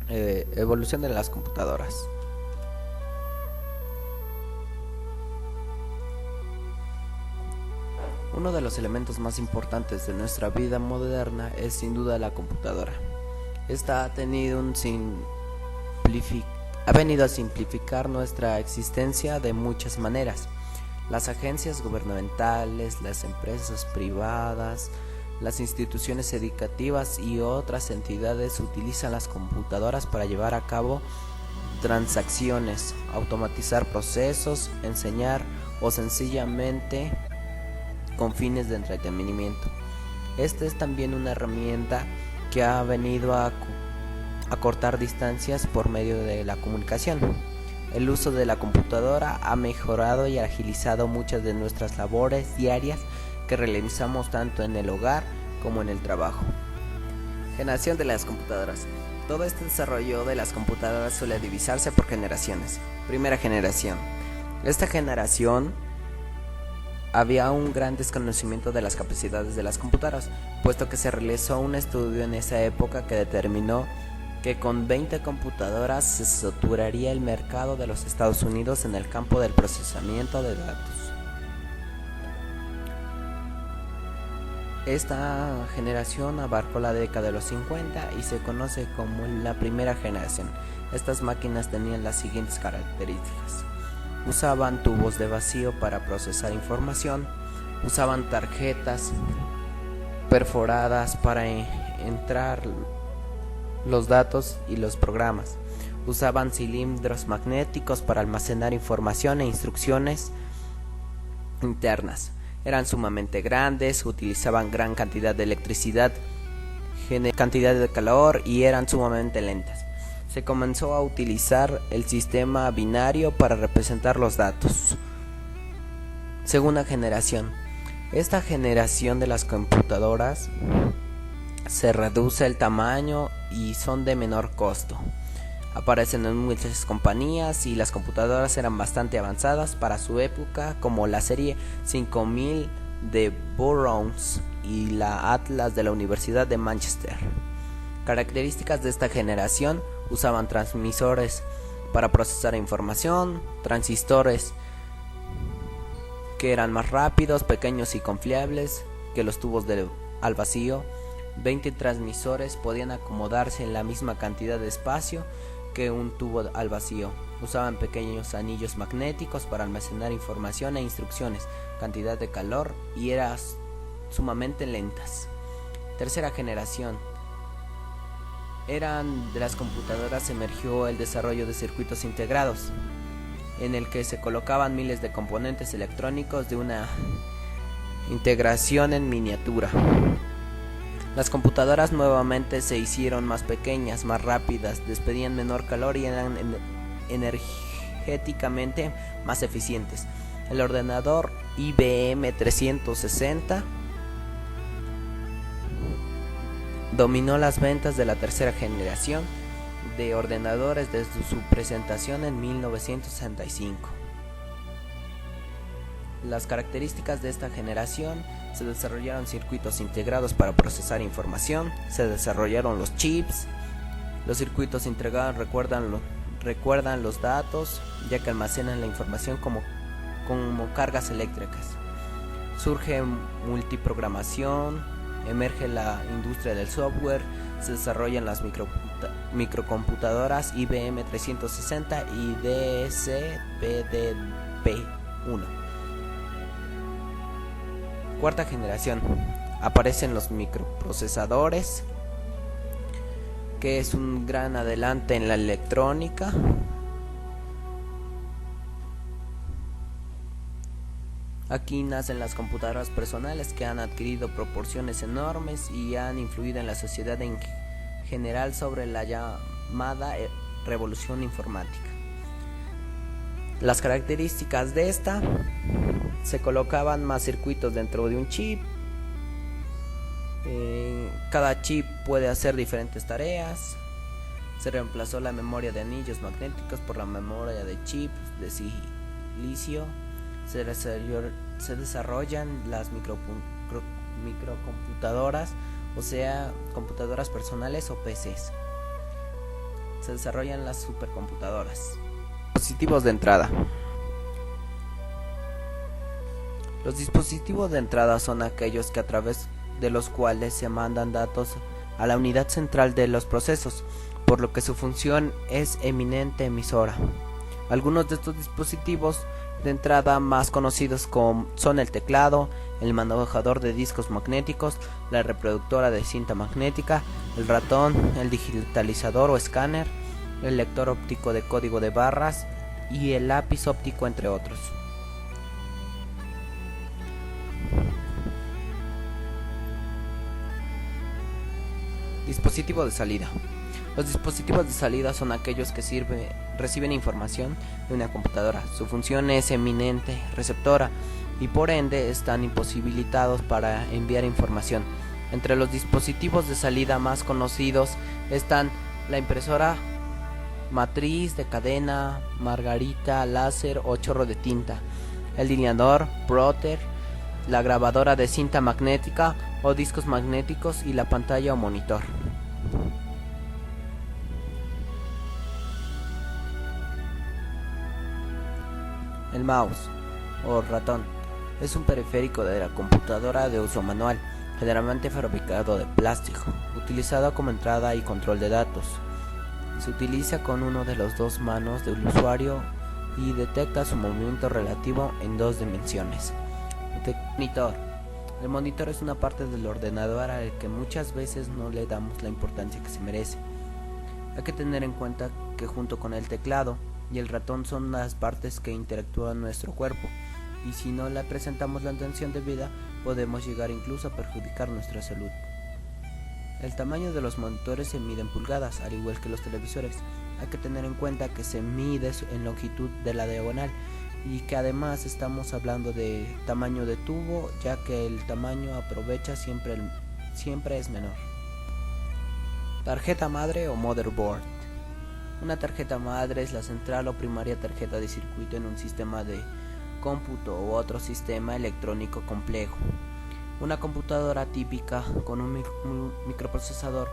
Evolución de las computadoras. Uno de los elementos más importantes de nuestra vida moderna es sin duda la computadora. Esta ha venido a simplificar nuestra existencia de muchas maneras. Las agencias gubernamentales, las empresas privadas, las instituciones educativas y otras entidades utilizan las computadoras para llevar a cabo transacciones, automatizar procesos, enseñar o sencillamente con fines de entretenimiento. Esta es también una herramienta que ha venido a cortar distancias por medio de la comunicación. El uso de la computadora ha mejorado y agilizado muchas de nuestras labores diarias que realizamos tanto en el hogar como en el trabajo. Generación de las computadoras. Todo este desarrollo de las computadoras suele divisarse por generaciones. Primera generación. Esta generación había un gran desconocimiento de las capacidades de las computadoras, puesto que se realizó un estudio en esa época que determinó que con 20 computadoras se saturaría el mercado de los Estados Unidos en el campo del procesamiento de datos. Esta generación abarcó la década de los 50 y se conoce como la primera generación. Estas máquinas tenían las siguientes características. Usaban tubos de vacío para procesar información, usaban tarjetas perforadas para entrar los datos y los programas, usaban cilindros magnéticos para almacenar información e instrucciones internas. Eran sumamente grandes, utilizaban gran cantidad de electricidad, cantidad de calor y eran sumamente lentas. Se comenzó a utilizar el sistema binario para representar los datos. Segunda generación. Esta generación de las computadoras se reduce el tamaño y son de menor costo. Aparecen en muchas compañías y las computadoras eran bastante avanzadas para su época, como la serie 5000 de Burroughs y la Atlas de la Universidad de Manchester. Características de esta generación: usaban transmisores para procesar información, transistores que eran más rápidos, pequeños y confiables que los tubos al vacío. 20 transmisores podían acomodarse en la misma cantidad de espacio que un tubo al vacío. Usaban pequeños anillos magnéticos para almacenar información e instrucciones, cantidad de calor y eran sumamente lentas. Tercera generación. De las computadoras emergió el desarrollo de circuitos integrados, en el que se colocaban miles de componentes electrónicos de una integración en miniatura. Las computadoras nuevamente se hicieron más pequeñas, más rápidas, despedían menor calor y eran energéticamente más eficientes. El ordenador IBM 360 dominó las ventas de la tercera generación de ordenadores desde su presentación en 1965. Las características de esta generación: se desarrollaron circuitos integrados para procesar información, se desarrollaron los chips. Los circuitos integrados recuerdan los datos, ya que almacenan la información como cargas eléctricas. Surge multiprogramación, emerge la industria del software, se desarrollan las microcomputadoras IBM 360 y DSP-DP1. Cuarta generación. Aparecen los microprocesadores, que es un gran adelante en la electrónica. Aquí nacen las computadoras personales, que han adquirido proporciones enormes y han influido en la sociedad en general sobre la llamada revolución informática. Las características de esta: se colocaban más circuitos dentro de un chip. Cada chip puede hacer diferentes tareas. Se reemplazó la memoria de anillos magnéticos por la memoria de chips de silicio. Se desarrollan las microcomputadoras, o sea, computadoras personales o PCs. se desarrollan las supercomputadoras. Dispositivos de entrada. Los dispositivos de entrada son aquellos que a través de los cuales se mandan datos a la unidad central de los procesos, por lo que su función es eminente emisora. Algunos de estos dispositivos de entrada más conocidos son el teclado, el manejador de discos magnéticos, la reproductora de cinta magnética, el ratón, el digitalizador o escáner, el lector óptico de código de barras y el lápiz óptico, entre otros. Dispositivo de salida. Los dispositivos de salida son aquellos que reciben información de una computadora. Su función es eminente receptora y por ende están imposibilitados para enviar información. Entre los dispositivos de salida más conocidos están la impresora matriz de cadena, margarita, láser o chorro de tinta, el delineador, plotter, la grabadora de cinta magnética o discos magnéticos y la pantalla o monitor. El mouse o ratón es un periférico de la computadora de uso manual, generalmente fabricado de plástico, utilizado como entrada y control de datos. Se utiliza con uno de los dos manos del usuario y detecta su movimiento relativo en 2 dimensiones. Monitor. El monitor es una parte del ordenador al que muchas veces no le damos la importancia que se merece. Hay que tener en cuenta que junto con el teclado y el ratón son las partes que interactúan nuestro cuerpo, y si no le presentamos la atención debida, podemos llegar incluso a perjudicar nuestra salud. El tamaño de los monitores se mide en pulgadas, al igual que los televisores. Hay que tener en cuenta que se mide en longitud de la diagonal y que además estamos hablando de tamaño de tubo, ya que el tamaño aprovecha siempre es menor. Tarjeta madre o motherboard. Una tarjeta madre es la central o primaria tarjeta de circuito en un sistema de cómputo u otro sistema electrónico complejo. Una computadora típica con un microprocesador,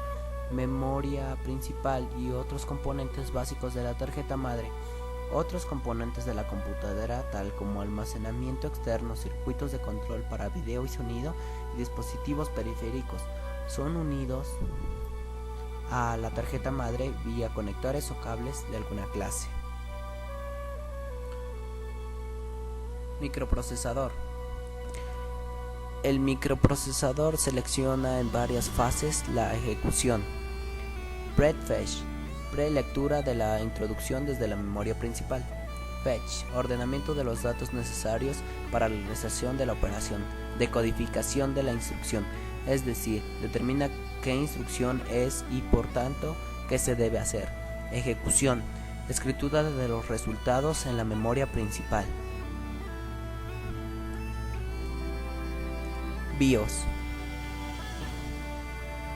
memoria principal y otros componentes básicos de la tarjeta madre. Otros componentes de la computadora, tal como almacenamiento externo, circuitos de control para video y sonido y dispositivos periféricos, son unidos a la tarjeta madre vía conectores o cables de alguna clase. Microprocesador. El microprocesador selecciona en varias fases la ejecución. Prefetch, prelectura de la introducción desde la memoria principal. Fetch, ordenamiento de los datos necesarios para la realización de la operación. Decodificación de la instrucción, es decir, determina qué instrucción es y por tanto qué se debe hacer. Ejecución, escritura de los resultados en la memoria principal. BIOS.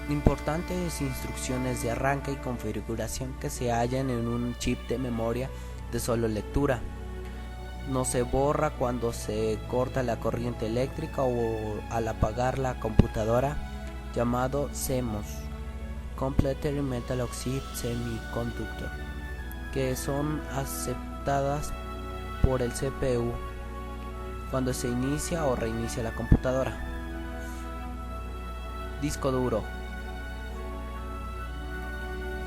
Importantes instrucciones de arranque y configuración que se hallan en un chip de memoria de solo lectura. No se borra cuando se corta la corriente eléctrica o al apagar la computadora, llamado CMOS, Complementary Metal Oxide Semiconductor, que son aceptadas por el CPU cuando se inicia o reinicia la computadora. Disco duro.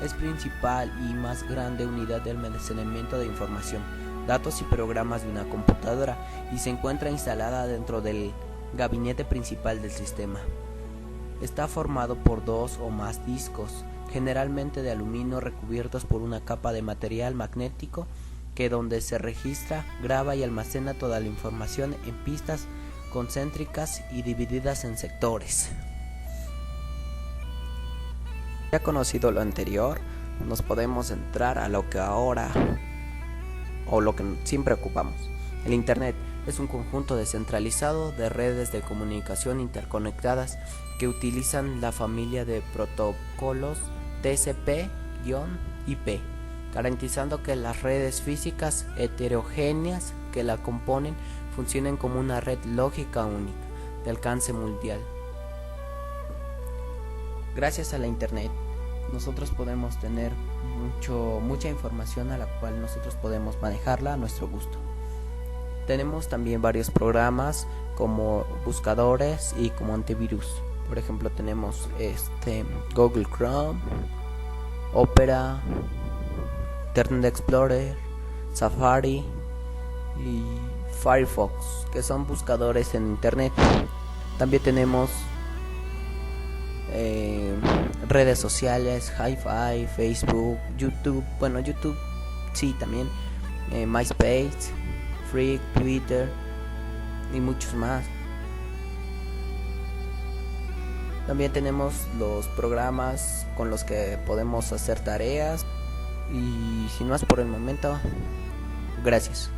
Es principal y más grande unidad de almacenamiento de información, datos y programas de una computadora y se encuentra instalada dentro del gabinete principal del sistema. Está formado por 2 o más discos, generalmente de aluminio recubiertos por una capa de material magnético que donde se registra, graba y almacena toda la información en pistas concéntricas y divididas en sectores. Ya conocido lo anterior, nos podemos entrar a lo que ahora o lo que siempre ocupamos. El Internet es un conjunto descentralizado de redes de comunicación interconectadas que utilizan la familia de protocolos TCP-IP, garantizando que las redes físicas heterogéneas que la componen funcionen como una red lógica única, de alcance mundial. Gracias a la Internet, nosotros podemos tener mucha información a la cual nosotros podemos manejarla a nuestro gusto. Tenemos también varios programas como buscadores y como antivirus. Por ejemplo, tenemos Google Chrome, Opera, Internet Explorer, Safari y Firefox, que son buscadores en internet. También tenemos redes sociales, Hi-Fi, Facebook, YouTube, bueno, YouTube sí también, MySpace, Freak, Twitter y muchos más. También tenemos los programas con los que podemos hacer tareas. Y sin más por el momento, gracias.